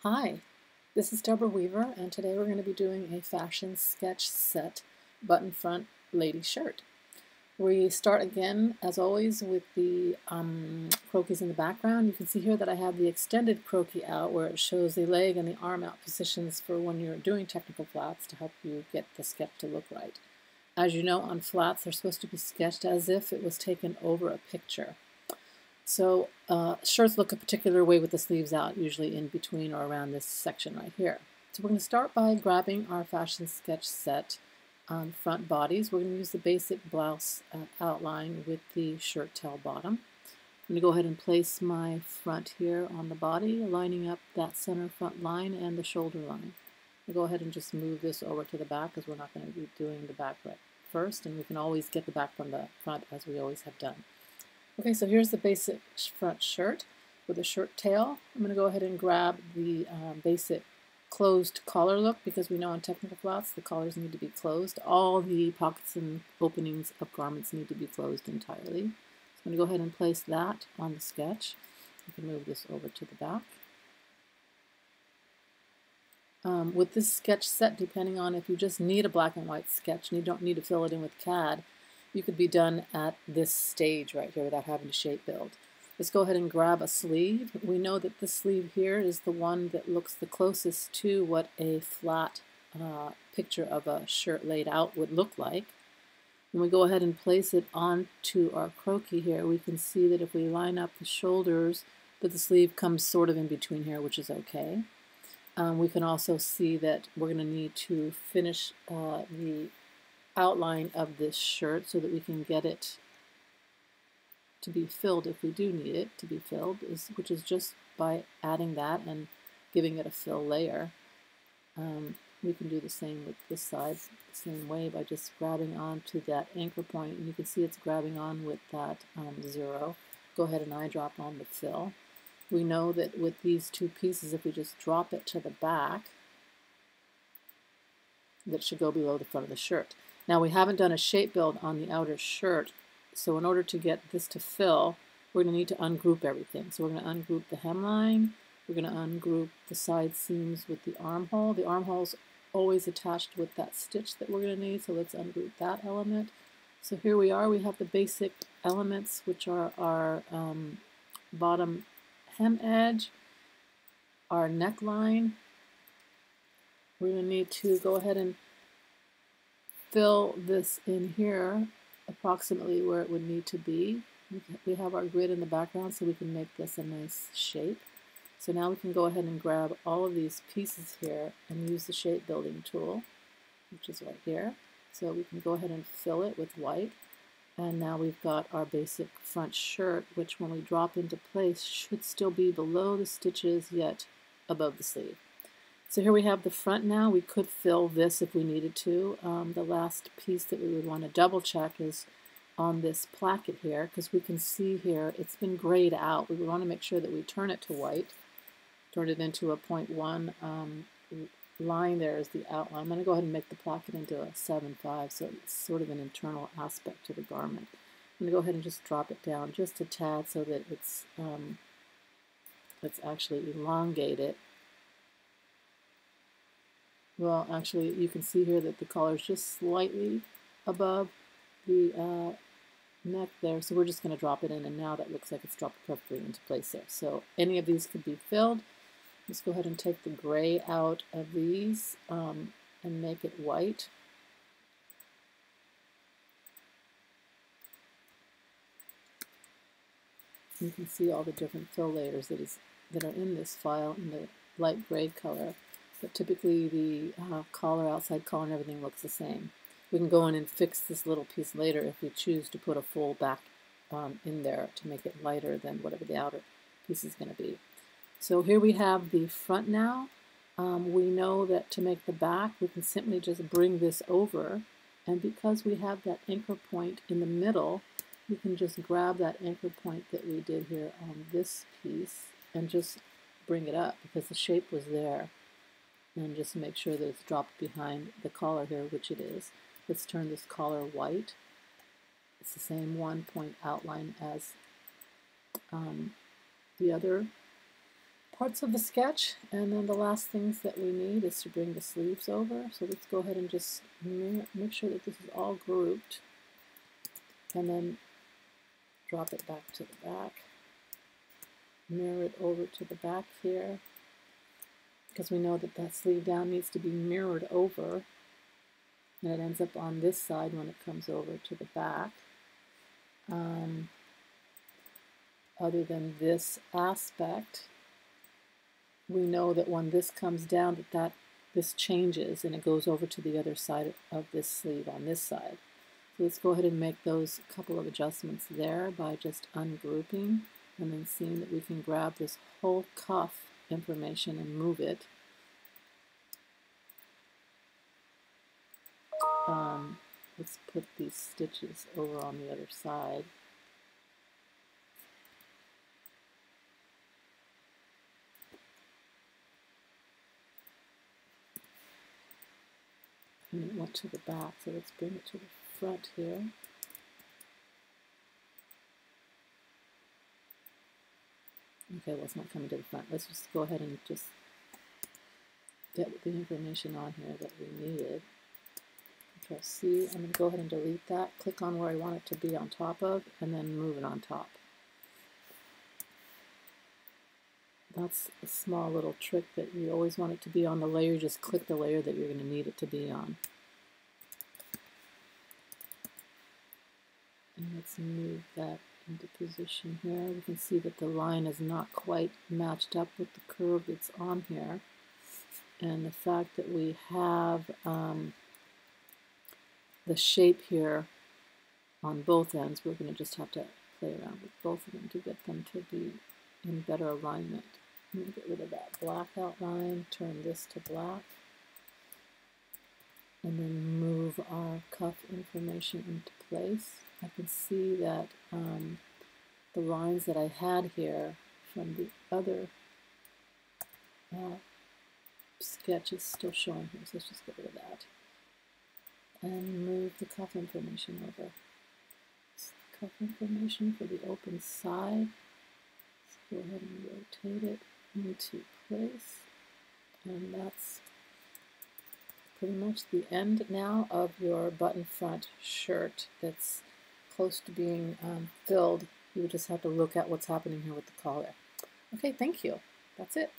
Hi, this is Deborah Weaver, and today we're going to be doing a fashion sketch set button front lady shirt. We start again, as always, with the croquis in the background. You can see here that I have the extended croquis out where it shows the leg and the arm out positions for when you're doing technical flats to help you get the sketch to look right. As you know, on flats, they're supposed to be sketched as if it was taken over a picture. So shirts look a particular way with the sleeves out, usually in between or around this section right here. So we're going to start by grabbing our fashion sketch set front bodies. We're going to use the basic blouse outline with the shirt tail bottom. I'm going to go ahead and place my front here on the body, lining up that center front line and the shoulder line. I'll go ahead and just move this over to the back because we're not going to be doing the back right first, and we can always get the back from the front as we always have done. Okay, so here's the basic front shirt with a shirt tail. I'm going to go ahead and grab the basic closed collar look because we know on technical flats the collars need to be closed. All the pockets and openings of garments need to be closed entirely. So I'm going to go ahead and place that on the sketch. You can move this over to the back. With this sketch set, depending on if you just need a black and white sketch and you don't need to fill it in with CAD, you could be done at this stage right here without having to shape build. Let's go ahead and grab a sleeve. We know that this sleeve here is the one that looks the closest to what a flat picture of a shirt laid out would look like. When we go ahead and place it onto our croquis here, we can see that if we line up the shoulders, that the sleeve comes sort of in between here, which is okay. We can also see that we're going to need to finish the outline of this shirt so that we can get it to be filled if we do need it to be filled, which is just by adding that and giving it a fill layer. We can do the same with this side, the same way by just grabbing onto that anchor point, and you can see it's grabbing on with that 0. Go ahead and eyedrop on the fill. We know that with these two pieces, if we just drop it to the back, that should go below the front of the shirt. Now we haven't done a shape build on the outer shirt, so in order to get this to fill, we're going to need to ungroup everything. So we're going to ungroup the hemline, we're going to ungroup the side seams with the armhole. The armhole's always attached with that stitch that we're going to need, so let's ungroup that element. So here we are, we have the basic elements, which are our bottom hem edge, our neckline. We're going to need to go ahead and fill this in here approximately where it would need to be. We have our grid in the background so we can make this a nice shape. So now we can go ahead and grab all of these pieces here and use the shape building tool, which is right here. So we can go ahead and fill it with white. And now we've got our basic front shirt, which when we drop into place should still be below the stitches yet above the sleeve. So here we have the front now. We could fill this if we needed to. The last piece that we would want to double check is on this placket here, because we can see here it's been grayed out. We would want to make sure that we turn it to white, turn it into a 0.1 line there is the outline. I'm going to go ahead and make the placket into a 7.5, so it's sort of an internal aspect to the garment. I'm going to go ahead and just drop it down just a tad so that it's let's actually elongate it. Well, actually, you can see here that the collar is just slightly above the neck there, so we're just going to drop it in, and now that looks like it's dropped perfectly into place there. So any of these could be filled. Let's go ahead and take the gray out of these and make it white. You can see all the different fill layers that are in this file in the light gray color, but typically the collar, outside collar, and everything looks the same. We can go in and fix this little piece later if we choose to put a full back in there to make it lighter than whatever the outer piece is going to be. So here we have the front now. We know that to make the back, we can simply just bring this over, and because we have that anchor point in the middle, we can just grab that anchor point that we did here on this piece and just bring it up because the shape was there, and just make sure that it's dropped behind the collar here, which it is. Let's turn this collar white. It's the same 1 point outline as the other parts of the sketch, and then the last things that we need is to bring the sleeves over. So let's go ahead and just make sure that this is all grouped, and then drop it back to the back, mirror it over to the back here, because we know that that sleeve down needs to be mirrored over, and it ends up on this side when it comes over to the back. Other than this aspect, we know that when this comes down, this changes and it goes over to the other side of this sleeve on this side. So let's go ahead and make those couple of adjustments there by just ungrouping and then seeing that we can grab this whole cuff information and move it. Let's put these stitches over on the other side. And it went to the back, so let's bring it to the front here. Okay, well, it's not coming to the front. Let's just go ahead and just get the information on here that we needed. Control C, I'm going to go ahead and delete that, click on where I want it to be on top of, and then move it on top. That's a small little trick that you always want it to be on the layer. Just click the layer that you're going to need it to be on. And let's move that into position here. We can see that the line is not quite matched up with the curve that's on here. And the fact that we have the shape here on both ends, we're going to just have to play around with both of them to get them to be in better alignment. I'm going to get rid of that black outline, turn this to black, and then move our cuff information into place. I can see that the lines that I had here from the other sketch is still showing here, so let's just get rid of that. And move the cuff information over. Cuff information for the open side. Let's go ahead and rotate it into place. And that's pretty much the end now of your button front shirt that's close to being filled. You would just have to look at what's happening here with the collar. Okay, thank you. That's it.